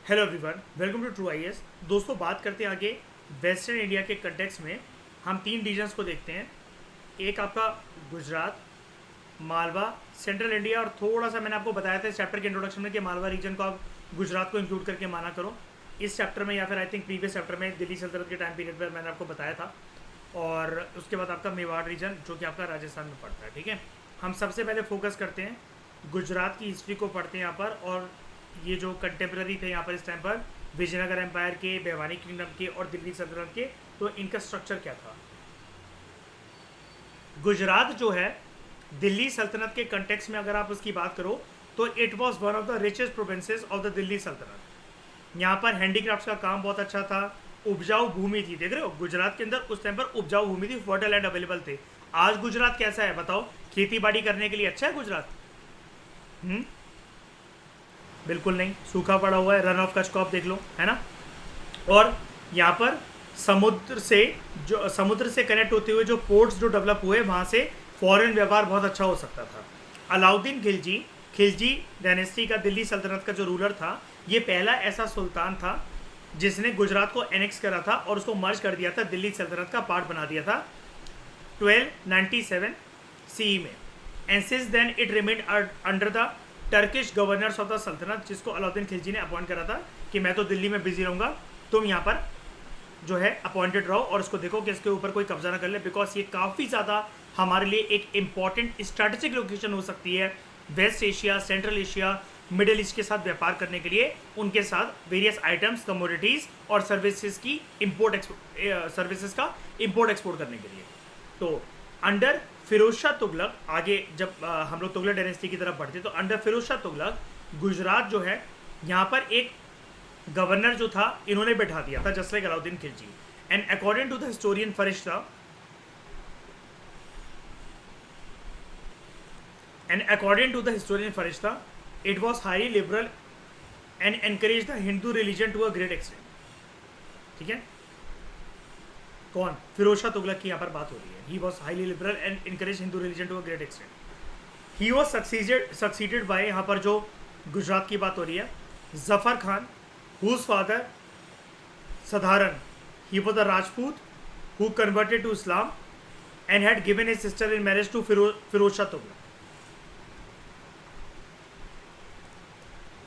Hello everyone, welcome to True IAS. दोस्तों, बात करते हैं आगे वेस्टर्न इंडिया के कंटेक्स्ट में। हम तीन रीजन्स को देखते हैं। एक आपका गुजरात, मालवा, सेंट्रल इंडिया, और थोड़ा सा मैंने आपको बताया था इस चैप्टर के इंट्रोडक्शन में कि मालवा रीजन को आप गुजरात को इंक्लूड करके माना करो। इस चैप्टर में या फिर आई थिंक प्रीवियस चैप्टर में दिल्ली सल्तनत के टाइम पीरियड पर मैंने आपको बताया था। और उसके बाद आपका मेवाड़ रीजन जो कि आपका राजस्थान में पड़ता है। ठीक है, हम सबसे पहले फोकस करते हैं गुजरात की हिस्ट्री को पढ़ते हैं यहाँ पर। और ये जो कंटेम्प्रेरी थे यहाँ पर इस टाइम पर विजयनगर एम्पायर के, बेवानी किंगडम के और दिल्ली सल्तनत के, तो इनका स्ट्रक्चर क्या था। गुजरात जो है दिल्ली सल्तनत के कंटेक्स्ट में अगर आप उसकी बात करो तो it was one of the richest provinces of the Delhi सल्तनत। यहाँ पर हैंडीक्राफ्ट्स का काम बहुत अच्छा था, उपजाऊ भूमि थी। देख रहे हो, गुजरात के अंदर उस टाइम पर उपजाऊ भूमि थी, फर्टाइल लैंड अवेलेबल थे। आज गुजरात कैसा है बताओ? खेती बाड़ी करने के लिए अच्छा है गुजरात? बिल्कुल नहीं, सूखा पड़ा हुआ है। रन ऑफ कच्छ को आप देख लो, है ना। और यहाँ पर समुद्र से कनेक्ट होते हुए जो पोर्ट्स जो डेवलप हुए, वहाँ से फॉरेन व्यापार बहुत अच्छा हो सकता था। अलाउद्दीन खिलजी, खिलजी डायनेस्टी का दिल्ली सल्तनत का जो रूलर था, ये पहला ऐसा सुल्तान था जिसने गुजरात को एनेक्स करा था और उसको मर्ज कर दिया था, दिल्ली सल्तनत का पार्ट बना दिया था 1297 CE में। And since then it remained under the Turkish governors of the saltanat, जिसको अलाउद्दीन खिलजी ने अपॉइंट करा था कि मैं तो दिल्ली में बिजी रहूँगा, तुम यहाँ पर जो है अपॉइंटेड रहो और इसको देखो कि इसके ऊपर कोई कब्जा ना कर ले। बिकॉज ये काफ़ी ज़्यादा हमारे लिए एक इंपॉर्टेंट स्ट्रैटेजिक लोकेशन हो सकती है West Asia, Central Asia, Middle East के साथ व्यापार करने के लिए, उनके साथ वेरियस आइटम्स, कमोडिटीज़ और सर्विसेज की सर्विसेज का इम्पोर्ट एक्सपोर्ट करने के लिए। तो अंडर फिरोज शाह तुगलक, आगे जब हम लोग तुगलक डायनेस्टी की तरफ बढ़ते तो अंडर फिरोज शाह तुगलक गुजरात जो है यहाँ पर एक गवर्नर जो था इन्होंने बैठा दिया था, just like Alauddin Khilji. And according to the historian Firishta, it was highly liberal and encouraged the Hindu religion to a great extent. ठीक है, कौन? फिरोज शाह तुगलक की यहाँ पर बात हो रही है। He was highly liberal and encouraged Hindu religion to a great extent. He was succeeded by, यहाँ पर जो गुजरात की बात हो रही है, Zafar Khan, whose father Sadharan, he was a Rajput who converted to Islam and had given his sister in marriage to Firoz Shah Tughlaq.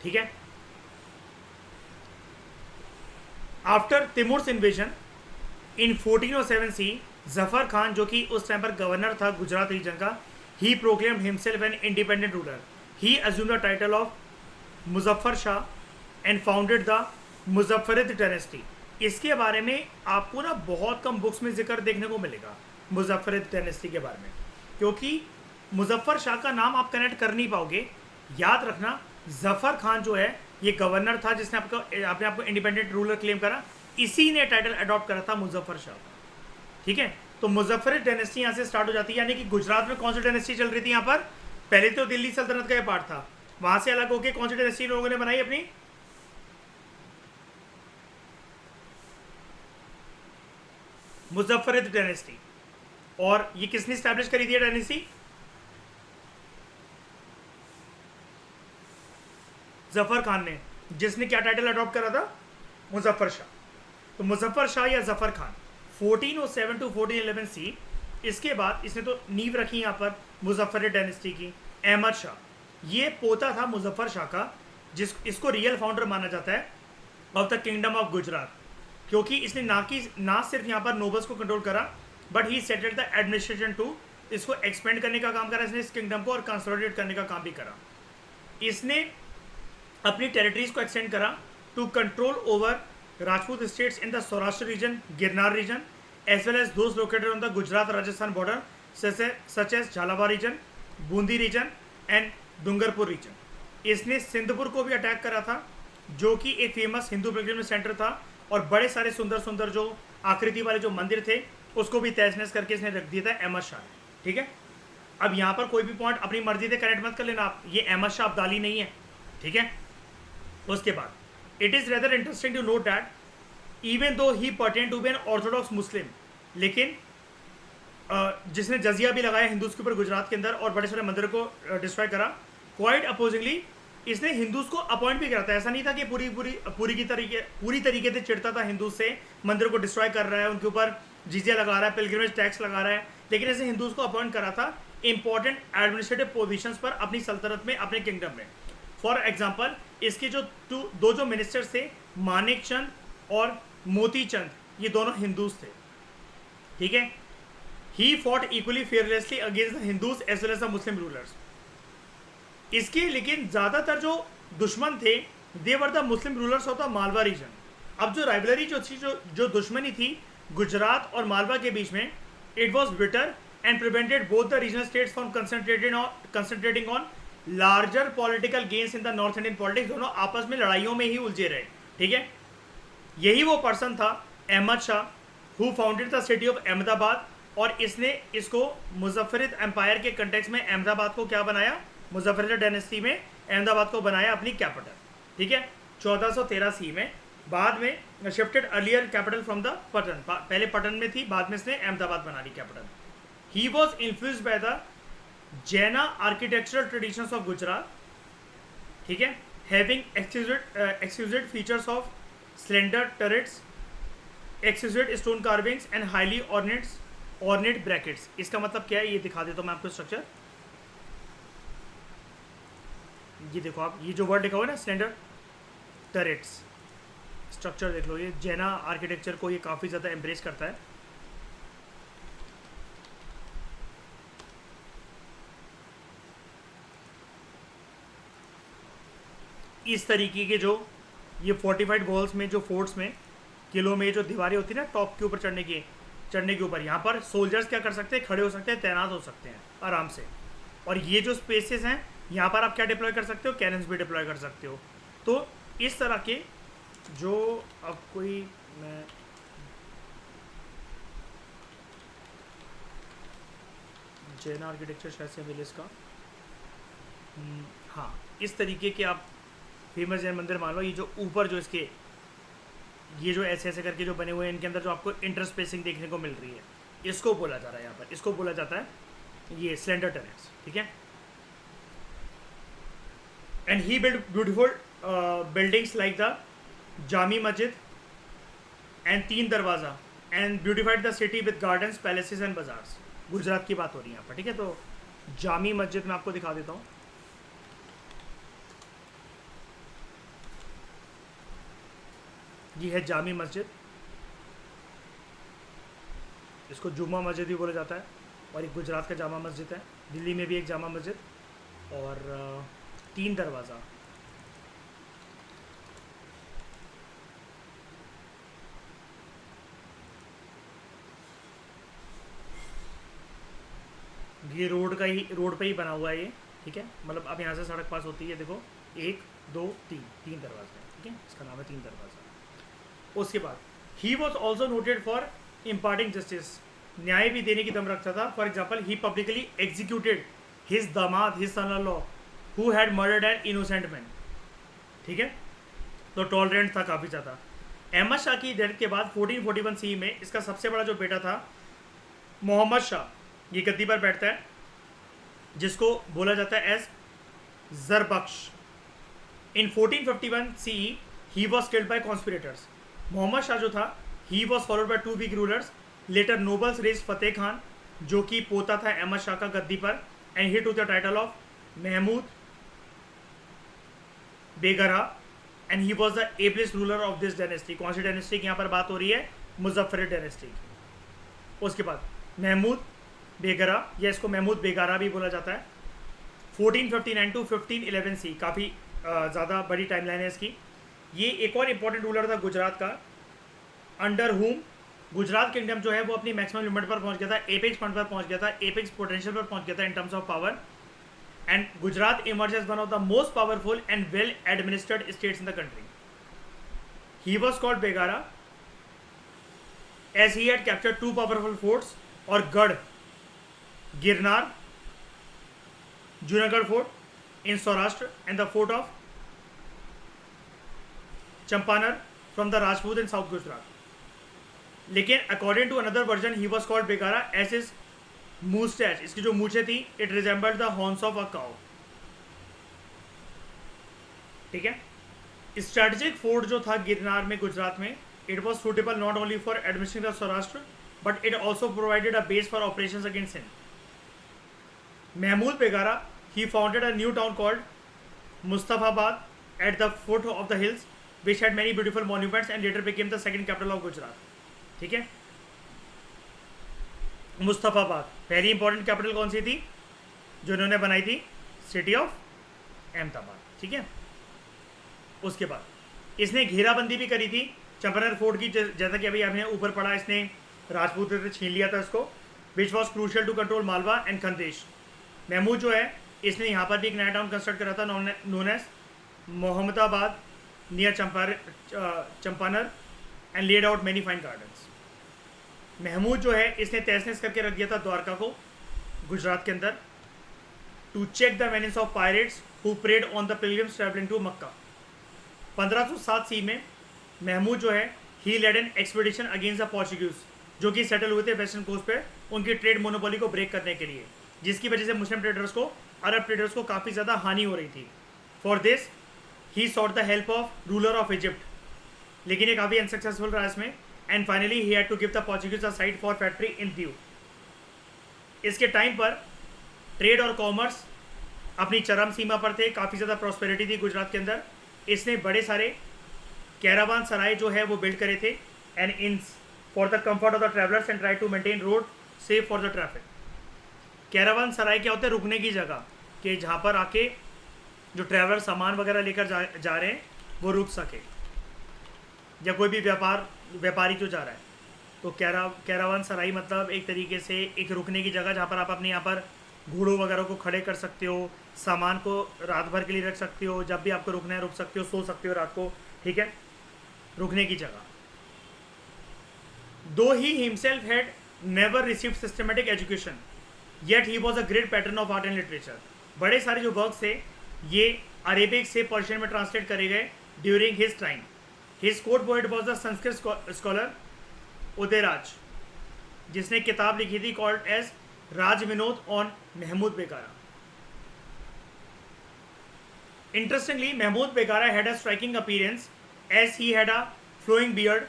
ठीक है, after Timur's invasion in 1407 CE, Zafar Khan जो कि उस टाइम पर गवर्नर था गुजरात रीजन का, he proclaimed himself an independent ruler. He assumed the title of Muzaffar Shah and founded the Muzaffarid dynasty. इसके बारे में आपको ना बहुत कम बुक्स में जिक्र देखने को मिलेगा मुजफ्फरिद डायनेस्टी के बारे में, क्योंकि मुजफ्फर शाह का नाम आप कनेक्ट कर नहीं पाओगे। याद रखना, जफर खान जो है ये गवर्नर था जिसने अपने आपको इंडिपेंडेंट रूलर क्लेम करा, इसी ने टाइटल अडॉप्ट करा था मुजफ्फर शाह का। ठीक है, तो मुजफ्फरिद डायनेस्टी यहाँ से स्टार्ट हो जाती है। यानी कि गुजरात में कौन सी डायनेस्टी चल रही थी? यहाँ पर पहले तो दिल्ली सल्तनत का ये पार्ट था, वहां से अलग होकर कौन सी डायनेस्टी लोगों ने बनाई अपनी? मुजफ्फरिद डायनेस्टी। और ये किसने स्टैब्लिश करी थी डायनेस्टी? जफर खान ने, जिसने क्या टाइटल अडॉप्ट करा था? मुजफ्फर शाह। तो मुजफ्फर शाह या जफर खान 1407 to 1411 CE। इसके बाद इसने तो नींव रखी यहाँ पर मुजफ्फरिद डायनेस्टी की। अहमद शाह ये पोता था मुजफ्फर शाह का, इसको रियल फाउंडर माना जाता है of the kingdom of Gujarat, क्योंकि इसने ना सिर्फ यहाँ पर नोबल्स को कंट्रोल करा, but he settled the administration to, इसको एक्सपेंड करने का काम करा इसने इस किंगडम को, और कंसोलिडेट करने का काम भी करा। इसने अपनी टेरिटरीज को एक्सटेंड करा to control over Rajput states in the Saurashtra region, Girnar region, as well as those located on the Gujarat Rajasthan border such as Jhalawar region, Bundi region and Dungarpur region. इसने सिंधपुर को भी अटैक करा था, जो कि एक फेमस हिंदू पिलग्रिमेज सेंटर था, और बड़े सारे सुंदर सुंदर जो आकृति वाले जो मंदिर थे उसको भी तहस नहस करके इसने रख दिया था अहमद शाह। ठीक है, अब यहाँ पर कोई भी पॉइंट अपनी मर्जी से कनेक्ट मत कर लेना आप, ये अहमद शाह अब्दाली नहीं है। ठीक है, उसके बाद it is rather interesting to note that even though he pertain to be an orthodox Muslim, लेकिन जिसने जजिया भी लगाया हिंदूज के ऊपर गुजरात के अंदर और बड़े सारे मंदिरों को डिस्ट्रॉय करा, क्वाइट अपोजिंगली इसने हिंदूज को अपॉइंट भी करा था। ऐसा नहीं था कि पूरी तरीके से चिढ़ता था हिंदूज से, मंदिरों को डिस्ट्रॉय कर रहा है, उनके ऊपर जिजिया लगा रहा है, पिलग्रिमेज टैक्स लगा रहा है, लेकिन ऐसे हिंदूज को अपॉइंट करा था इंपॉर्टेंट एडमिनिस्ट्रेटिव पोजीशंस पर अपनी सल्तनत में, अपने किंगडम में। फॉर एग्जाम्पल इसके जो दो जो मिनिस्टर्स थे, मानेक चंद और मोती चंद, ये दोनों हिंदूज थे, ठीक है। He fought equally fearlessly against the Hindus as well as the Muslim rulers. इसके लेकिन ज़्यादातर जो दुश्मन थे, they were the Muslim rulers of the Malwa region. अब जो राइवलरी जो थी, जो दुश्मनी थी गुजरात और मालवा के बीच में, it was bitter and prevented both the regional states from concentrating on larger political gains in the north Indian politics. दोनों आपस में लड़ाइयों में ही उलझे रहे, ठीक है। यही वो पर्सन था Ahmad Shah, who founded the city of Ahmedabad, और इसने इसको मुजफ्फरिद एम्पायर के कंटेक्स्ट में अहमदाबाद को क्या बनाया, मुजफ्फरिद डायनेस्टी में अहमदाबाद को बनाया अपनी कैपिटल, ठीक है, 1413 सी में। बाद में shifted earlier capital from the Patan, पहले पटन में थी, बाद में इसने अहमदाबाद बना ली capital. He was influenced by the Jaina architectural traditions of Gujarat, ठीक है, having exclusive features of slender turrets, exclusive stone carvings and highly ornate brackets. इसका मतलब क्या है ये दिखा देता हूँ मैं आपको स्ट्रक्चर। ये देखो आप, ये जो वर्ड लिखा हुआ है ना स्लेंडर टरेट्स, स्ट्रक्चर देख लो, ये जैना आर्किटेक्चर को ये काफ़ी ज़्यादा एम्ब्रेस करता है। इस तरीके के जो ये फोर्टिफाइड वॉल्स में, जो फोर्ट्स में, किलों में जो दीवारें होती है ना टॉप के ऊपर चढ़ने के ऊपर, यहाँ पर सोल्जर्स क्या कर सकते हैं, खड़े हो सकते हैं, तैनात हो सकते हैं आराम से। और ये जो स्पेसेस हैं, यहाँ पर आप क्या डिप्लॉय कर सकते हो, कैनन्स भी डिप्लॉय कर सकते हो। तो इस तरह के जो अब कोई मैं जैन आर्किटेक्चर शायद से मिले इसका, हाँ, इस तरीके के आप फेमस जैन मंदिर मान लो। ये जो ऊपर जो इसके ये जो ऐसे ऐसे करके जो बने हुए हैं, इनके अंदर जो आपको इंटरस्पेसिंग देखने को मिल रही है, इसको बोला जा रहा है यहाँ पर, इसको बोला जाता है ये स्लेंडर टर्रेट्स, ठीक है। And he build beautiful buildings like the Jami मस्जिद एंड 3 दरवाज़ा, and beautified the city with gardens, palaces and bazaars. Gujarat की बात हो रही है यहाँ पर, ठीक है। तो जामी मस्जिद मैं आपको दिखा देता हूँ। ये है जामी मस्जिद, इसको जुम्मा मस्जिद भी बोला जाता है, और एक गुजरात का जामा मस्जिद है, दिल्ली में भी एक जामा मस्जिद, और 3 दरवाज़ा। ये रोड पे ही बना हुआ है ये, ठीक है। मतलब अब यहाँ से सड़क पास होती है, देखो 1 2 3 दरवाजे, ठीक है, इसका नाम है 3 दरवाज़ा। उसके बाद he was also noted for imparting justice, न्याय भी देने की दम रखता था। For example he publicly executed his दामाद, his son in law, who had murdered an innocent man, ठीक है। तो टॉलरेंट था काफ़ी ज़्यादा। अहमद शाह की डेथ के बाद 1441 सी में इसका सबसे बड़ा जो बेटा था मोहम्मद शाह, ये गद्दी पर बैठता है, जिसको बोला जाता है as Zarbakhsh. In 1451 C he was killed by conspirators. Mohammad Shah जो था, he was followed by 2 weak rulers, later nobles raise Fateh Khan, जो कि पोता था अहमद शाह का गद्दी पर, and he to the title of Mahmud Begara, and he was the ablest ruler of this dynasty. कौन सी डायनेस्टी की यहाँ पर बात हो रही है, मुजफ्फरिद डायनेस्टी की। उसके बाद महमूद बेगरा, या इसको महमूद बेगारा भी बोला जाता है, 1459 टू 1511 सी, काफ़ी ज़्यादा बड़ी टाइमलाइन है इसकी। ये एक और इम्पॉर्टेंट रूलर था गुजरात का, अंडर हुम गुजरात किंगडम जो है वो अपनी मैक्सिमम लिमिट पर पहुंच गया था, एपेक्स पॉइंट पर पहुंच गया था, एपेक्स पोटेंशियल पर पहुंच गया था in terms of power, and Gujarat emerge as one of the most powerful and well administered states in the country. He was called Begara as he had captured 2 powerful forts, और Garh Girnar, Junagadh fort in Saurashtra, and the fort of Champaner from the Rajput in south Gujarat. लेकिन according to another version he was called Begara as is moustache, इसकी जो मूछें थी, it resembled the horns of a cow. ठीक है। Strategic fort जो था गिरनार में गुजरात में, it was suitable not only for administrating the Saurashtra but it also provided a base for operation against Sindh. Mahmud Begara he founded a new town called Mustafabad at the foot of the hills which had many beautiful monuments and later became the second capital of Gujarat। ठीक है। मुस्तफाबाद पहली important capital कौन सी थी जो इन्होंने बनाई थी? City of Ahmedabad. ठीक है। उसके बाद इसने घेराबंदी भी करी थी चंपारण फोर्ट की, जैसा कि अभी हमने ऊपर पढ़ा, इसने राजपूत से छीन लिया था इसको, which was crucial to control Malwa and Khandesh. Mahmud जो है इसने यहाँ पर भी एक नया टाउन कंस्ट्रक्ट करा था known as Muhammadabad near Champaner and laid out many fine gardens. Mahmud जो है इसने तहस करके रख दिया था द्वारका को गुजरात के अंदर, to check the menace of pirates who preyed on the pilgrims travelling to Mecca. 1507 C में महमूद जो है he led an expedition against the Portuguese जो कि सेटल हुए थे वेस्टर्न कोस्ट पे उनकी ट्रेड मोनोपोली को ब्रेक करने के लिए, जिसकी वजह से मुस्लिम ट्रेडर्स को, अरब ट्रेडर्स को काफ़ी ज़्यादा हानि हो रही थी। For this he sought the help of ruler of Egypt, लेकिन ये काफ़ी अनसक्सेसफुल रहा इसमें, and finally he had to give the Portuguese a site for factory in Diu. इसके टाइम पर ट्रेड और कॉमर्स अपनी चरम सीमा पर थे, काफ़ी ज़्यादा प्रॉस्पेरिटी थी गुजरात के अंदर। इसने बड़े सारे कैरावान सराय जो है वो बिल्ड करे थे and inns for the comfort of the travellers and try to maintain road safe for the traffic. Caravan सराय क्या होता है? रुकने की जगह, कि जहाँ पर आके जो ट्रैवलर सामान वगैरह लेकर जा रहे हैं वो रुक सके, या कोई भी व्यापारी जो जा रहा है। तो कैरावान सराय मतलब एक तरीके से एक रुकने की जगह जहाँ पर आप अपने यहाँ पर घोड़ों वगैरह को खड़े कर सकते हो, सामान को रात भर के लिए रख सकते हो, जब भी आपको रुकना है रुक सकते हो, सो सकते हो रात को। ठीक है, रुकने की जगह। दो ही himself had never received systematic education yet he was a great pattern of art and literature. बड़े सारे जो वर्क्स थे ये अरेबिक से पर्शियन में ट्रांसलेट करे गए during his time. His court poet was the Sanskrit scholar Udayraj, जिसने किताब लिखी थी called as Raj Vinod on Mahmud Begara. Interestingly, Mahmud Begara had a striking appearance as he had a flowing beard.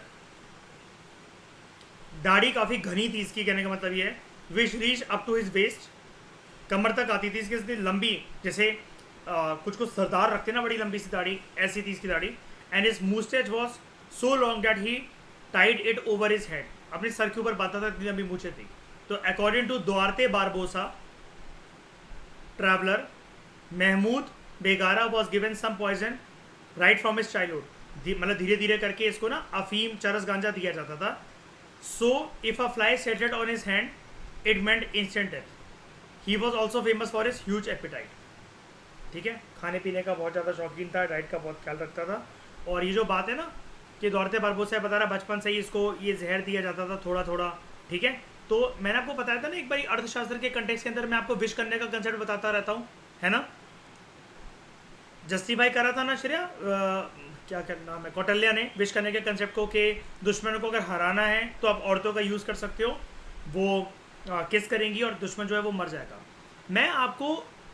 दाढ़ी काफ़ी घनी थी इसकी, कहने का मतलब ये है, which reached up to his waist, कमर तक आती थी इसकी, इतनी लंबी, जैसे कुछ सरदार रखते ना बड़ी लंबी सी दाढ़ी, ऐसी थी इसकी दाढ़ी। And his mustache was so long that he tied it over his head, अपने सर के ऊपर बांधता था, इतनी लंबी मूछें थी। तो according to Duarte Barbosa traveller, Mahmud Begara was given some poison right from his childhood, मतलब धीरे धीरे करके इसको ना अफीम, चरस, गांजा दिया जाता था। So if a fly settled on his hand it meant instant death. He was also famous for his huge appetite. ठीक है, खाने पीने का बहुत ज़्यादा शौकीन था, डाइट का बहुत ख्याल रखता था। और ये जो बात है ना कि दौड़ते बारबोसा बता रहा, बचपन से ही इसको ये जहर दिया जाता था थोड़ा थोड़ा। ठीक है, तो मैंने आपको बताया था ना एक बार अर्थशास्त्र के कंटेक्स्ट के अंदर मैं आपको विश करने का कंसेप्ट बताता रहता हूँ, है ना। जस्ती भाई करा था ना श्रेया, क्या नाम है, कौटल्या ने विश करने के कंसेप्ट को, कि दुश्मन को अगर हराना है तो आप औरतों का यूज़ कर सकते हो, वो किस करेंगी और दुश्मन जो है वो मर जाएगा। मैं आपको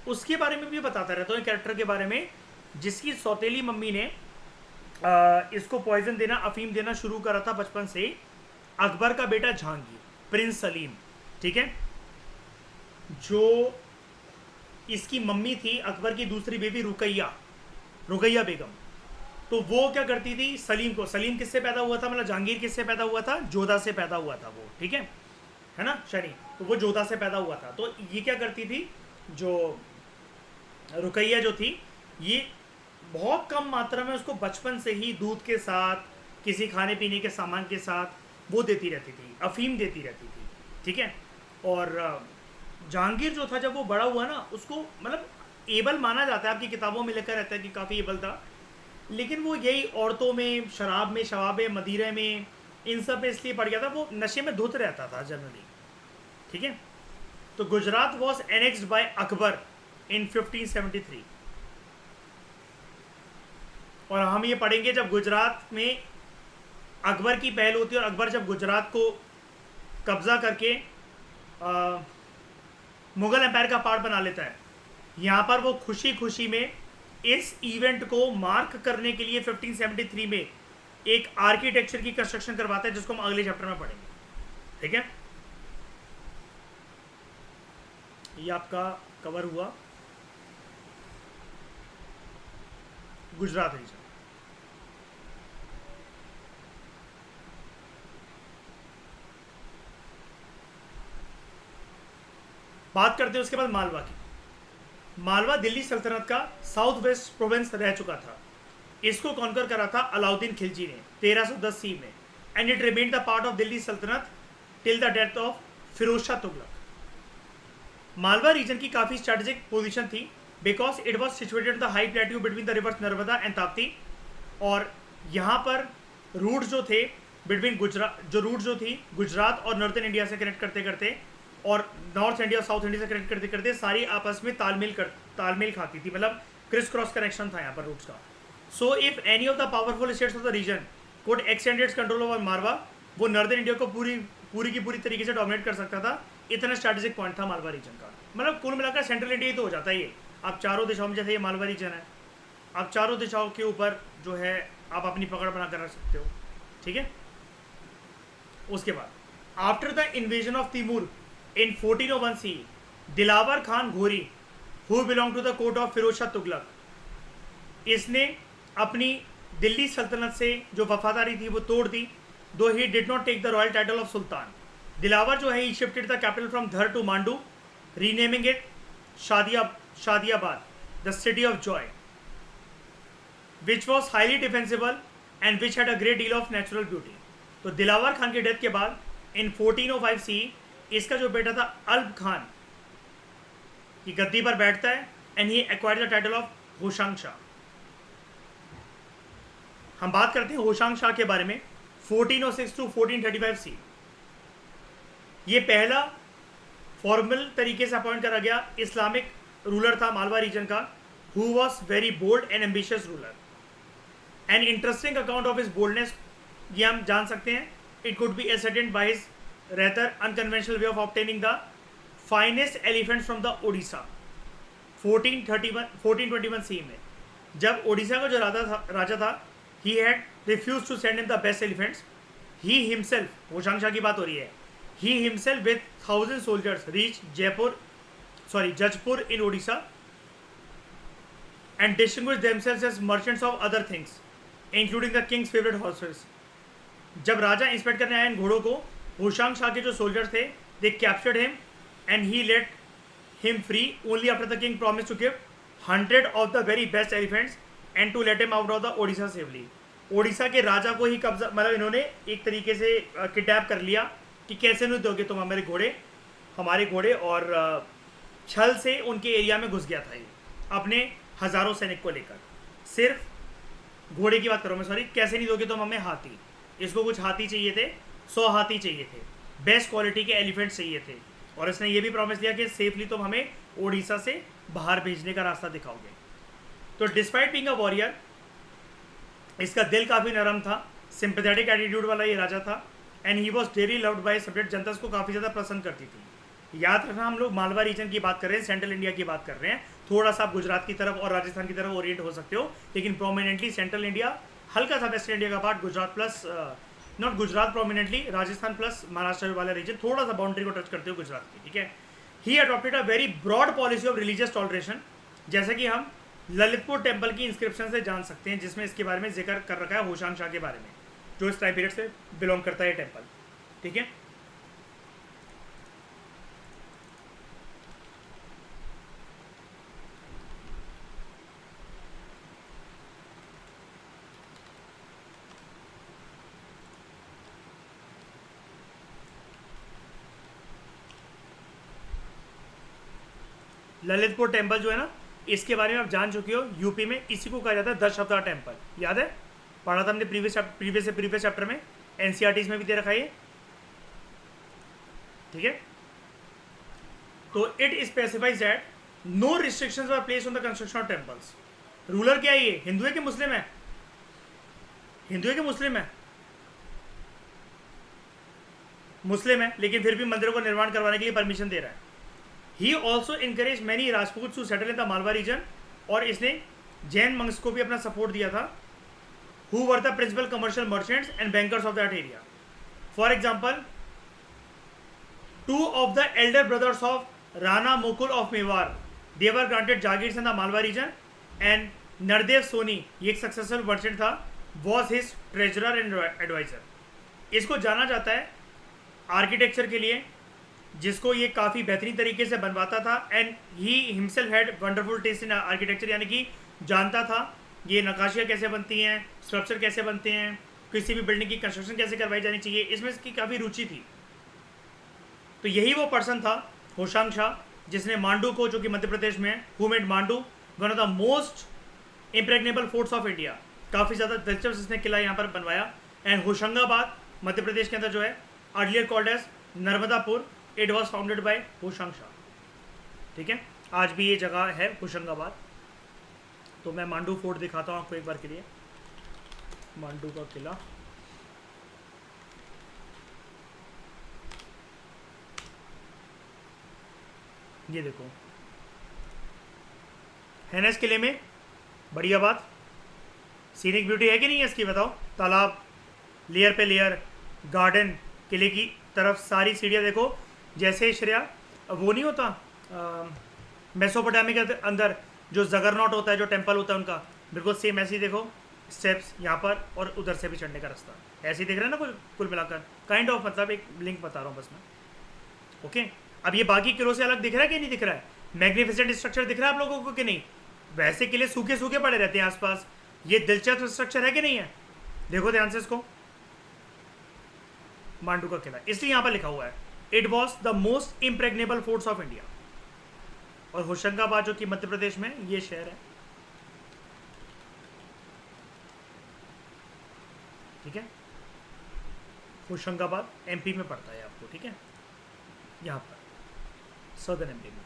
उसके बारे में भी बताता रहता हूँ, कैरेक्टर के बारे में जिसकी सौतेली मम्मी ने इसको पॉइजन देना, अफीम देना शुरू करा था बचपन से। अकबर का बेटा जहांगीर, प्रिंस सलीम। ठीक है, जो इसकी मम्मी थी अकबर की दूसरी बेबी रुकैया बेगम, तो वो क्या करती थी सलीम को, सलीम किससे पैदा हुआ था, मतलब जहांगीर किससे पैदा हुआ था, जोधा से पैदा हुआ था वो। ठीक है ना शनि, तो वो जोधा से पैदा हुआ था। तो ये क्या करती थी, जो रुकैया जो थी, ये बहुत कम मात्रा में उसको बचपन से ही दूध के साथ, किसी खाने पीने के सामान के साथ वो देती रहती थी, अफीम देती रहती थी। ठीक है, और जहांगीर जो था जब वो बड़ा हुआ ना, उसको मतलब एबल माना जाता है, आपकी किताबों में लिखा रहता है कि काफ़ी एबल था, लेकिन वो यही औरतों में, शराब में, शवाब में, मदिरे में, इन सब में इसलिए पड़ गया था, वो नशे में धुत रहता था जनरली। ठीक है, तो Gujarat was annexed by Akbar in 1573, और हम ये पढ़ेंगे जब गुजरात में अकबर की पहल होती है, और अकबर जब गुजरात को कब्जा करके मुगल एम्पायर का पार्ट बना लेता है, यहाँ पर वो खुशी खुशी में इस इवेंट को मार्क करने के लिए 1573 में एक आर्किटेक्चर की कंस्ट्रक्शन करवाता है, जिसको हम अगले चैप्टर में पढ़ेंगे। ठीक है, ये आपका कवर हुआ गुजरात रीजन। बात करते हैं उसके बाद मालवा की। मालवा दिल्ली सल्तनत का साउथ वेस्ट प्रोविंस रह चुका था। इसको कॉन्कर करा था अलाउद्दीन खिलजी ने 1310 सी में, and it remained the part of Delhi Sultanate till the death of Firoz Shah Tughlaq. Malwa region की काफ़ी स्ट्रेटेजिक पोजीशन थी because it was situated the high plateau between the rivers Narmada and Tapti, और यहाँ पर रूट जो थे बिटवीन रूट जो थी गुजरात और नॉर्थन इंडिया से कनेक्ट करते करते और नॉर्थ इंडिया और साउथ इंडिया से कनेक्ट करते करते सारी आपस में तालमेल खाती थी, मतलब क्रिस क्रॉस कनेक्शन था यहाँ पर रूट्स का। So if any of the powerful states of the region could extend its control over Malwa, वो नॉर्दर्न इंडिया को पूरी की पूरी तरीके से डोमिनेट कर सकता था। इतना स्ट्रेटेजिक पॉइंट था मालवा रीजन का। मतलब कुल मिलाकर सेंट्रल इंडिया ही तो हो जाता है ये। आप चारों दिशाओं में, जैसे ये मालवा रीजन है, आप चारों दिशाओं के ऊपर जो है आप अपनी पकड़ बना कर रख सकते हो। ठीक है, उसके बाद after the invasion of Timur in 1401 CE, Dilawar Khan Ghori who belonged to the court of Firoz Shah Tughlaq, इसने अपनी दिल्ली सल्तनत से जो वफादारी थी वो तोड़ दी। Though he did not take the royal title of sultan. Dilawar जो है he shifted the capital from Dhar to Mandu, renaming it Shadiabad, the city of joy, which was highly defensible and which had a great deal of natural beauty. तो दिलावर खान की death के बाद इन 1405 CE इसका जो बेटा था अल्ब खान की गद्दी पर बैठता है and he acquired the title of Hoshang Shah. हम बात करते हैं होशांग शाह के बारे में 1406 टू 1435 CE। ये पहला फॉर्मल तरीके से अपॉइंट करा गया इस्लामिक रूलर था मालवा रीजन का, who was very bold and ambitious ruler. An interesting account of his boldness ये हम जान सकते हैं। It could be ascertained by his rather unconventional way of obtaining the finest elephants from the Odisha 1421 CE में। जब ओडिशा का जो राजा था he had refused to send him the best elephants, he himself, Hoshang Shah की बात हो रही है, he himself with 1000 soldiers reached Jajpur in Odisha and distinguished themselves as merchants of other things including the king's favorite horses। जब राजा inspect करने आए इन घोड़ों को, होशांग शाह के जो सोल्जर्स थे they captured him and he let him free only after the king promise to give 100 of the very best elephants and to let him out of the Odisha safely. Odisha के राजा को ही कब्जा, मतलब इन्होंने एक तरीके से किडनैप कर लिया कि कैसे नहीं दोगे तुम हमारे घोड़े, और छल से उनके एरिया में घुस गया था ये अपने हज़ारों सैनिक को लेकर। सिर्फ घोड़े की बात करो मैं, सॉरी, कैसे नहीं दोगे तुम हमें हाथी, इसको कुछ हाथी चाहिए थे, 100 हाथी चाहिए थे, बेस्ट क्वालिटी के एलिफेंट चाहिए थे, और इसने ये भी प्रॉमिस दिया कि सेफली तुम हमें ओडिशा से बाहर भेजने का रास्ता दिखाओगे। तो डिस्पाइट बीइंग अ वॉरियर, इसका दिल काफ़ी नरम था, सिंपैथेटिक एटीट्यूड वाला ये राजा था, and he was daily loved by subject. जनता को काफ़ी ज़्यादा पसंद करती थी। याद रखना, हम लोग मालवा रीजन की बात कर रहे हैं, सेंट्रल इंडिया की बात कर रहे हैं। थोड़ा सा आप गुजरात की तरफ और राजस्थान की तरफ ओरिएंट हो सकते हो, लेकिन प्रोमिनेंटली सेंट्रल इंडिया, हल्का सा वेस्टर्न इंडिया का part, Gujarat plus not Gujarat prominently, Rajasthan plus Maharashtra वाला रीजन, थोड़ा सा बाउंड्री को टच करते हो गुजरात की। ठीक है, he adopted a very broad policy of religious toleration, जैसे कि हम ललितपुर टेम्पल की इंस्क्रिप्शन से जान सकते हैं, जिसमें इसके बारे में जिक्र कर रखा है होशांग शाह के बारे में, जो इस टाइम पीरियड से बिलोंग करता है टेम्पल। ठीक है, ललितपुर टेम्पल जो है ना, इसके बारे में आप जान चुके हो। यूपी में इसी को कहा जाता है 10 अवतार टेम्पल, याद है, पढ़ा था हमने प्रीवियस चैप्टर में, एनसीईआरटीज में भी दे रखा है ये। ठीक है, तो it specifies that no restrictions are placed on the construction of temples. Ruler क्या है ये, हिंदू है कि मुस्लिम है? हिंदू है कि मुस्लिम है? मुस्लिम है, लेकिन फिर भी मंदिरों का निर्माण करवाने के लिए परमिशन दे रहा है। He also encourage many Rajput to settle in the Malwa region, और इसने जैन मंक्स को भी अपना सपोर्ट दिया था, who were the principal commercial merchants and bankers of that area. For example, 2 of the elder brothers of Rana Mukul of Mewar, they were granted Jagirs in the Malwa region, and Nardev Soni, ये एक successful merchant था, was his treasurer and advisor. इसको जाना जाता है architecture के लिए, जिसको ये काफ़ी बेहतरीन तरीके से बनवाता था, and he himself had wonderful taste in architecture, यानी कि जानता था ये नक्काशियाँ कैसे बनती हैं, स्ट्रक्चर कैसे बनते हैं, किसी भी बिल्डिंग की कंस्ट्रक्शन कैसे करवाई जानी चाहिए, इसमें इसकी काफ़ी रुचि थी. तो यही वो पर्सन था होशांग शाह जिसने मांडू को, जो कि मध्य प्रदेश में है, who made Mandu one of the most impregnable forts of India. काफ़ी ज़्यादा दिलचस्प इसने किला यहाँ पर बनवाया. एंड होशंगाबाद मध्य प्रदेश के अंदर जो है, earlier called as Narmadapur, it was founded by Hoshang Shah. ठीक है, आज भी ये जगह है होशंगाबाद. तो मैं मांडू फोर्ट दिखाता हूँ आपको एक बार के लिए. मांडू का किला, ये देखो है ना इस किले में. बढ़िया बात, सीनिक ब्यूटी है कि नहीं है इसकी, बताओ. तालाब, लेयर पे लेयर, गार्डन, किले की तरफ सारी सीढ़ियाँ देखो. जैसे श्रेया वो नहीं होता मेसोपोटामिया के अंदर जो जगरनॉट होता है, जो टेम्पल होता है उनका, बिल्कुल सेम ऐसे ही देखो स्टेप्स यहाँ पर, और उधर से भी चढ़ने का रास्ता ऐसे ही दिख रहा है ना कुल मिलाकर. काइंड ऑफ, मतलब एक लिंक बता रहा हूँ बस मैं. ओके, अब ये बाकी किलों से अलग दिख रहा है कि नहीं दिख रहा है? मैग्निफिसेंट स्ट्रक्चर दिख रहा है आप लोगों को कि नहीं? वैसे किले सूखे सूखे पड़े रहते हैं आसपास, ये दिलचस्प स्ट्रक्चर है कि नहीं है? देखो ध्यान से इसको. मांडू का किला इसलिए यहाँ पर लिखा हुआ है, it was the most impregnable forts of India. और होशंगाबाद जो कि मध्य प्रदेश में ये शहर है. ठीक है, होशंगाबाद एमपी में पड़ता है आपको. ठीक है, यहाँ पर सदर्न एमपी में.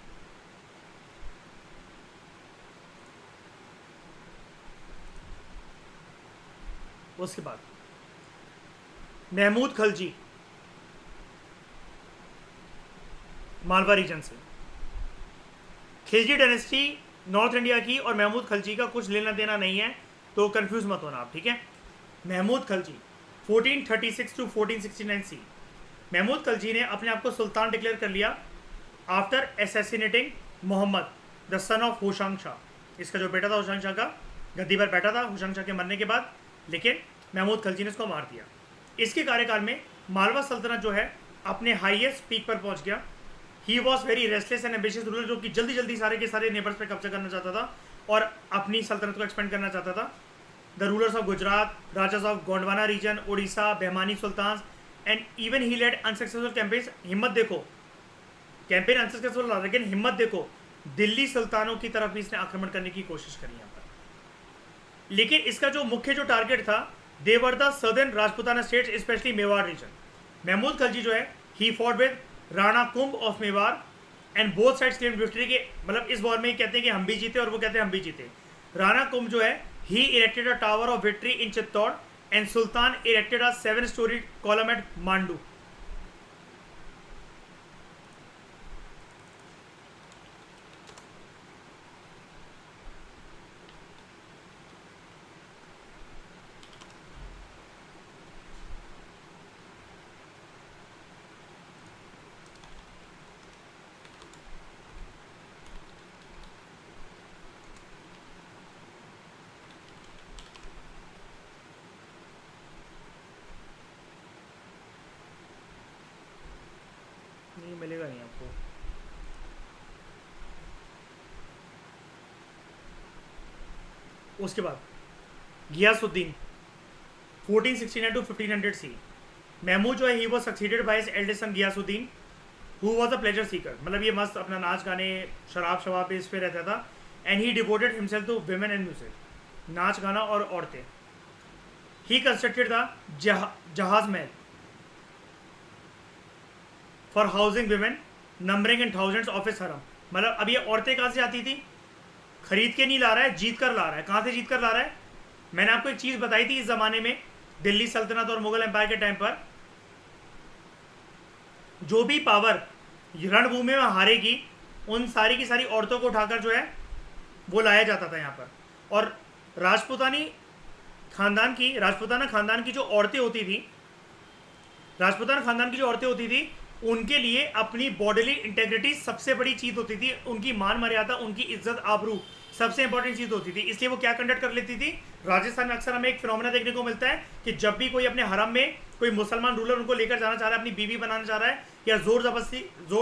उसके बाद महमूद खलजी, मालवा रीजन से. खिलजी डायनेस्टी नॉर्थ इंडिया की, और महमूद खलजी का कुछ लेना देना नहीं है, तो कंफ्यूज मत होना आप. ठीक है, महमूद खलजी 1436 to 1469 सी. महमूद खलजी ने अपने आप को सुल्तान डिक्लेयर कर लिया after assassinating Mohammed the son of Hoshang Shah. इसका जो बेटा था होशांग शाह का, गद्दी पर बैठा था होशांग शाह के मरने के बाद, लेकिन महमूद खलजी ने इसको मार दिया. इसके कार्यकाल में मालवा सल्तनत जो है अपने हाईएस्ट पीक पर पहुंच गया. He was very restless and ambitious ruler, जो कि जल्दी जल्दी सारे के सारे नेबर्स पर कब्जा करना चाहता था और अपनी सल्तनत को एक्सपेंड करना चाहता था. The rulers of Gujarat, rajas of Gondwana region, Orissa, Bahmani sultan, and even he led unsuccessful campaigns. हिम्मत देखो, कैंपेन अनसक्सेसफुल रहा, लेकिन हिम्मत देखो, दिल्ली सुल्तानों की तरफ भी इसने आक्रमण करने की कोशिश करी यहाँ पर. लेकिन इसका जो मुख्य जो टारगेट था, they were the southern Rajputana states, specially Mewar region. Mahmud Khalji जो है, he fought with Rana Kumbh of Mewar, and both sides claim victory के, मतलब इस वॉर में कहते हैं कि हम भी जीते और वो कहते हैं हम भी जीते. राणा कुंभ जो है, he erected a tower of victory in Chittor, and sultan erected a 7-story column at Mandu. नहीं मिलेगा नहीं आपको. उसके बाद गियासुद्दीन 1469 to 1500 सी. महमूद जो है, he was succeeded by his eldest son Ghiyasuddin, who was a pleasure seeker. मतलब ये मस्त अपना नाच गाने, शराब शवाब इस पे रहता था. And he devoted himself to women and music, नाच गाना और औरतें. He constructed the Jahaz Mahal for housing women, numbering in thousands of his harem. मतलब अब ये औरतें कहाँ से आती थी? खरीद के नहीं ला रहा है, जीत कर ला रहा है. कहाँ से जीत कर ला रहा है? मैंने आपको एक चीज़ बताई थी, इस ज़माने में दिल्ली सल्तनत और मुगल एम्पायर के टाइम पर जो भी पावर रणभूमि में हारेगी, उन सारी की सारी औरतों को उठाकर जो है वो लाया जाता था यहाँ पर. और राजपूताना खानदान की जो औरतें होती थी उनके लिए अपनी बॉडीली इंटेग्रिटी सबसे बड़ी चीज होती थी, उनकी मान मर्यादा, उनकी इज्जत आबरू सबसे इंपॉर्टेंट चीज होती थी। इसलिए वो क्या कंडक्ट कर लेती थी, राजस्थान में अक्सर हमें एक फिनोमेना देखने को मिलता है कि जब भी कोई अपने हरम में कोई मुसलमान रूलर उनको लेकर जाना चाह रहा है, अपनी बीवी बनाना चाह रहा है, या जोर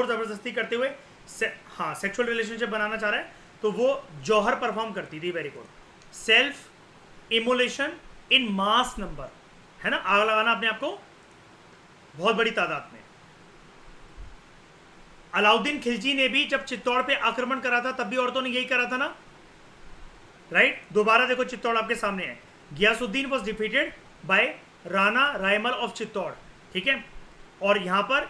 जबरदस्ती करते हुए सेक्सुअल रिलेशनशिप बनाना चाह रहा है, तो वो जौहर परफॉर्म करती थी। Very good. सेल्फ इमोलेशन इन मास नंबर, है ना, आग लगाना अपने आप को बहुत बड़ी तादाद में। अलाउद्दीन खिलजी ने भी जब चित्तौड़ पे आक्रमण करा था तब भी औरतों ने यही करा था ना, राइट। दोबारा देखो चित्तौड़ आपके सामने है। Ghiyasuddin was defeated by Rana Raimal of Chittor, ठीक है। और यहां पर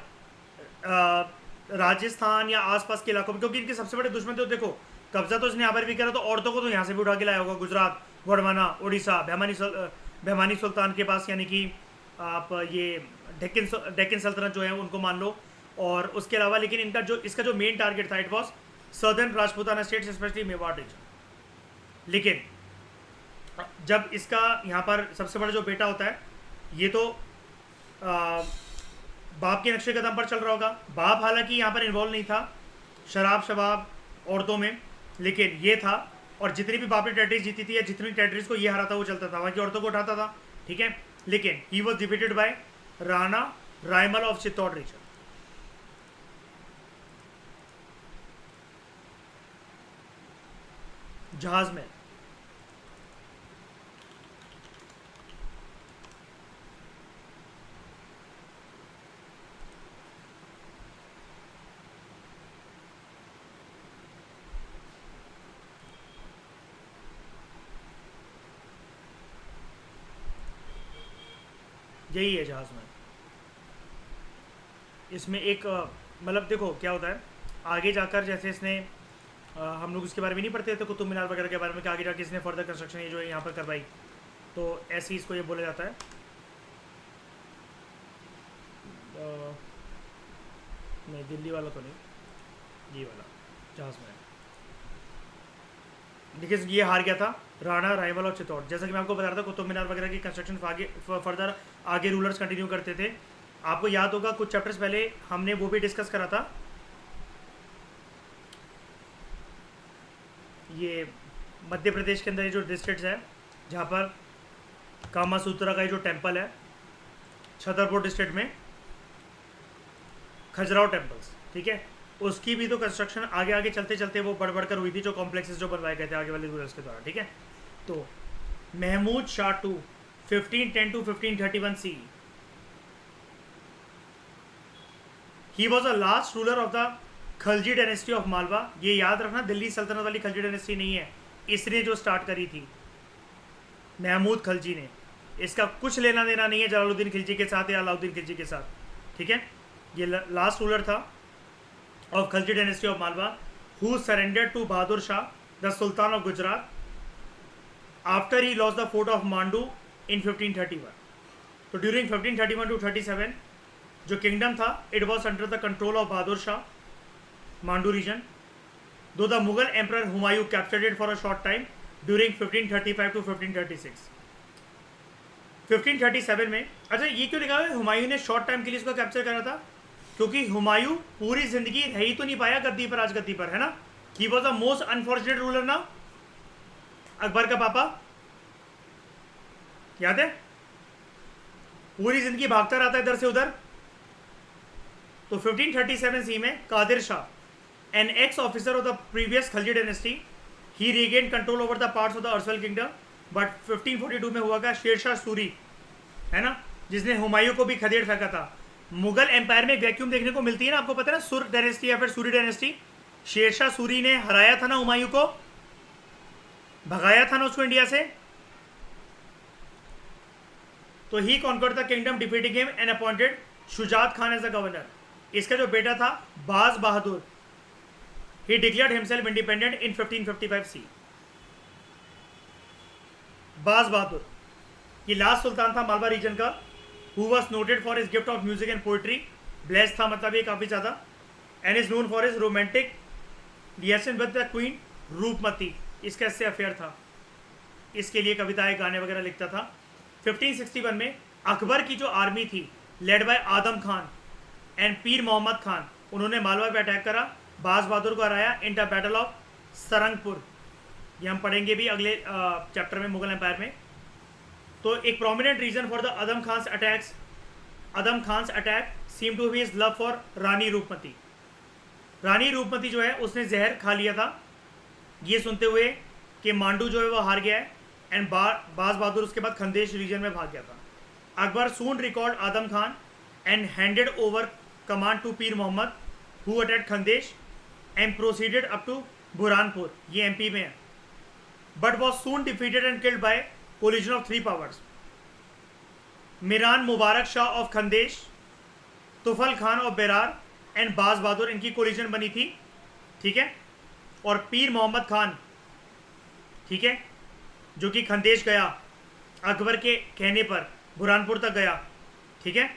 राजस्थान या आसपास के इलाकों में, क्योंकि इनके सबसे बड़े दुश्मन थे, देखो कब्जा तो इसने यहाँ पर भी करा, तो औरतों को तो यहाँ से भी उठा के लाया होगा, गुजरात, गोंडवाना, उड़ीसा, भैमानी सुल्तान के पास, यानी कि आप ये डेक्कन सल्तनत जो है उनको मान लो। और उसके अलावा लेकिन इसका जो मेन टारगेट था, it was southern Rajputana states, specially Mewar region. लेकिन जब इसका यहाँ पर सबसे बड़ा जो बेटा होता है, ये तो बाप के नक्शे कदम पर चल रहा होगा। बाप हालांकि यहाँ पर इन्वॉल्व नहीं था शराब औरतों में, लेकिन ये था। और जितनी भी बाप ने टेरिटरीज जीती थी या जितनी टेरिटरीज को ये हरा था वो चलता था, वहाँ की औरतों को उठाता था, ठीक है। लेकिन he was defeated by Rana Raimal of Chittor region. जहाज में यही है जहाज में। इसमें एक मतलब देखो क्या होता है आगे जाकर, जैसे इसने हम लोग उसके बारे में नहीं पढ़ते थे कुतुब मीनार वगैरह के बारे में, कि आगे जाके इसने फर्दर कंस्ट्रक्शन ये जो है यहाँ पर करवाई, तो ऐसे ही इसको ये बोला जाता है। नहीं, दिल्ली वाला तो नहीं, ये वाला जहाज में। देखिए ये हार गया था राणा रायमल और चित्तौड़। जैसा कि मैं आपको बता रहा था कुतुब मीनार वगैरह की कंस्ट्रक्शन फर्दर आगे रूलर्स कंटिन्यू करते थे। आपको याद होगा कुछ चैप्टर्स पहले हमने वो भी डिस्कस करा था, ये मध्य प्रदेश के अंदर ये जो डिस्ट्रिक्ट्स है जहाँ पर कामासूत्रा का ये जो टेम्पल है, छतरपुर डिस्ट्रिक्ट में खजुराहो टेम्पल्स, ठीक है, उसकी भी तो कंस्ट्रक्शन आगे आगे चलते चलते वो बढ़ बढ़कर हुई थी, जो कॉम्प्लेक्सेस जो बनवाए गए थे आगे वाले रूलर्स के द्वारा, ठीक है। तो Mahmud Shah to 1510 to 1531 CE, he was a last ruler of the Khalji dynasty of Malwa. ये याद रखना, दिल्ली सल्तनत वाली खलजी डायनेस्टी नहीं है, इसने जो स्टार्ट करी थी महमूद खलजी ने। इसका कुछ लेना देना नहीं है जलालुद्दीन खिलजी के साथ या अलाउद्दीन खिलजी के साथ, ठीक है। ये लास्ट रूलर था of Khalji dynasty of Malwa, who surrendered to Bahadur Shah the sultan of Gujarat after he lost the fort of Mandu in 1531। तो ड्यूरिंग 1531 to 37 जो किंगडम था, it was under the control of Bahadur Shah, Mandu region, though the Mughal emperor Humayun captured it for a short time during 1535 to 1536। 1537 में, अच्छा ये क्यों लिखा है हुमायूं ने शॉर्ट टाइम के लिए इसको कैप्चर करा था, क्योंकि हुमायूं पूरी जिंदगी रह ही तो नहीं पाया गद्दी पर, आज गद्दी पर है ना। ही was the most unfortunate ruler ना, अकबर का पापा, याद है, पूरी जिंदगी भागता रहता है इधर से उधर। तो 1537 सी में Kadir Shah, an ex officer of the previous Khalji dynasty, he regain control over the parts of the erstwhile kingdom. But 1542 में हुआ क्या, शेरशाह सूरी है ना, जिसने हुमायूं को भी खदेड़ फेंका था। मुगल एम्पायर में एक वैक्यूम देखने को मिलती है ना, आपको पता है ना, सुर डायनेस्टी या फिर सूरी डायनेस्टी। शेरशाह सूरी ने हराया था ना हुमायूं को, भगाया था ना उसको इंडिया से। तो he conquered the kingdom defeating him and appointed Shujat Khan as the governor. इसका जो बेटा था Baz Bahadur, he declared himself independent in 1555 C. Baz Bahadur ये लास्ट सुल्तान था मालवा रीजन का, who was noted for his gift of music and poetry, blessed था मतलब ये काफ़ी ज़्यादा, and is known for his romantic relation with the queen Roopmati. इसका इससे अफेयर था। इसके लिए कविताएं गाने वगैरह लिखता था। 1561 में अकबर की जो आर्मी थी led by Adam Khan and पीर मोहम्मद खान, उन्होंने मालवा पे अटैक करा, बाज बहादुर को हराया इन द बैटल ऑफ सरंगपुर। ये हम पढ़ेंगे भी अगले चैप्टर में मुगल एम्पायर में। तो एक prominent reason for the Adham Khan's attack seem to be his love for Rani Roopmati. Rani Roopmati जो है उसने जहर खा लिया था ये सुनते हुए कि मांडू जो है वो हार गया है, एंड बाज बहादुर उसके बाद खंदेश रीजन में भाग गया था। Akbar soon recalled Adham Khan and handed over command to Pir Mohammed who attack Khandesh and proceeded up to Burhanpur, ये एमपी में है, but was soon defeated and killed by coalition of 3 powers. Miran Mubarak Shah of Khandesh, Tufal Khan of Berar and Baz Bahadur, इनकी कोलिजन बनी थी, ठीक है। और पीर मोहम्मद खान, ठीक है, जो कि खंदेश गया अकबर के कहने पर, बुरहानपुर तक गया, ठीक है,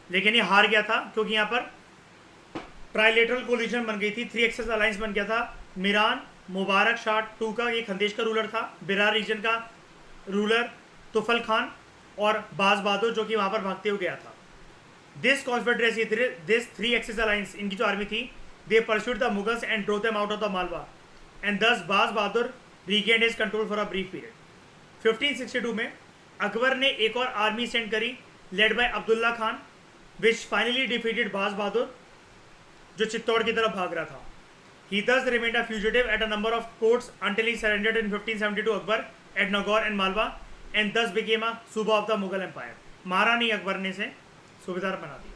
लेकिन ये हार गया था क्योंकि यहाँ पर ट्राइलेटरल कोलिजन बन गई थी, 3 एक्सेस अलायंस बन गया था। मीरान मुबारक शाह टू का, ये खंदेश का रूलर था, बेरार रीजन का रूलर तुफल खान और बाज बहादुर जो कि वहाँ पर भागते हुए गया था। This confederacy, this 3 axis alliance, इनकी जो आर्मी थी, they pursued the Mughals and drove them out of the Malwa and thus Baz Bahadur regained his control for a brief period. 1562 में अकबर ने एक और आर्मी सेंड करी led by Abdullah Khan which finally defeated Baz Bahadur जो चित्तौड़ की तरफ भाग रहा था। He thus remained a fugitive at a number of ports until he surrendered in 1572 Akbar at Nagaur and Malwa and thus became a सूबा of the Mughal Empire। मारा नहीं अकबर ने से सूबेदार बना दिया।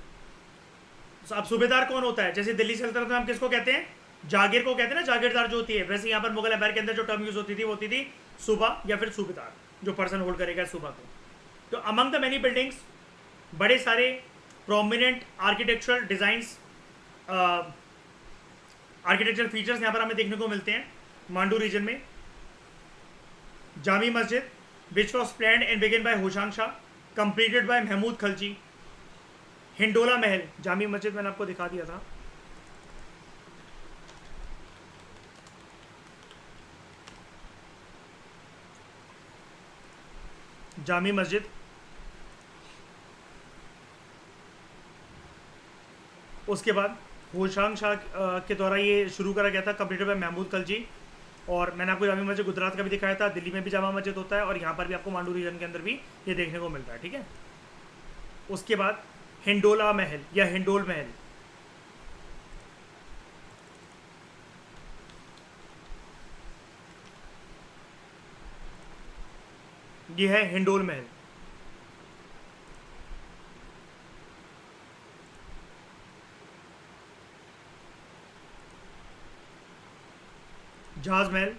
So, अब सूबेदार कौन होता है? जैसे दिल्ली सल्तनत में हम किसको कहते हैं? जागीर को कहते हैं ना, जागीरदार जो होती है, वैसे यहाँ पर मुगल एम्पायर के अंदर जो टर्म यूज होती थी वो होती थी सूबा या फिर सूबेदार, जो पर्सन होल्ड करेगा सूबा को। तो अमंग द मेनी बिल्डिंग्स, बड़े सारे prominent architectural designs, architectural features यहाँ पर हमें देखने को मिलते हैं मांडू रीजन में। Jami Masjid which was planned and begin by Hoshang Shah, completed by Mahmud Khalji. Hindola Mahal, Jami मस्जिद मैंने आपको दिखा दिया था। जामी मस्जिद, उसके बाद होशांग शाह के द्वारा ये शुरू करा गया था, कंप्लीटेड बाय महमूद खलजी। और मैंने आपको जामा मस्जिद गुजरात का भी दिखाया था, दिल्ली में भी जामा मस्जिद होता है और यहाँ पर भी आपको मांडू रीजन के अंदर भी ये देखने को मिलता है, ठीक है। उसके बाद हिंडोला महल या हिंडोल महल, ये है हिंडोल महल। जहाज महल,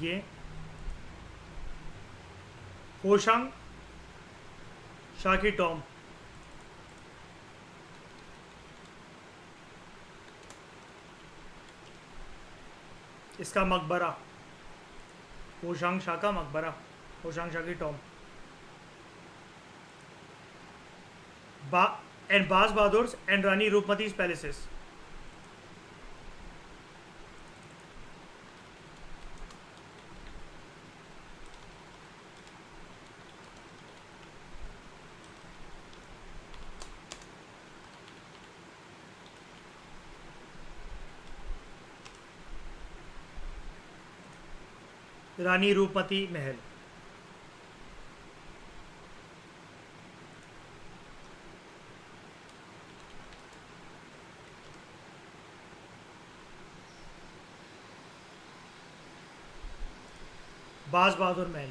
ये होशांग शाह की टॉम, इसका मकबरा, होशांग शाह का मकबरा, होशांग शाह की tomb. and Baz Bahadur's and Rani Roopmati's palaces। Rani Roopmati Mahal, Baz Bahadur Mahal,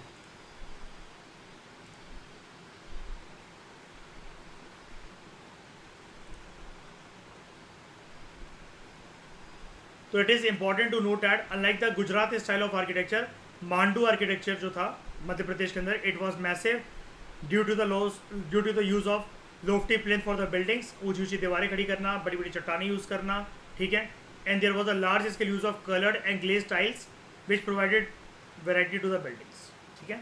तो it is important to note that unlike the Gujarat style of architecture, Mandu architecture जो था मध्य प्रदेश के अंदर, it was massive due to the use of lofty plain for the buildings, ऊंची ऊंची दीवारें खड़ी करना, बड़ी बड़ी चट्टानें यूज़ करना, ठीक है। And there was a large scale use of coloured and glaze tiles which provided variety to the buildings, ठीक है।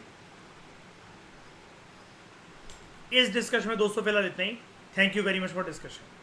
इस डिस्कशन में दोस्तों फिलहाल इतना ही। Thank you very much for discussion.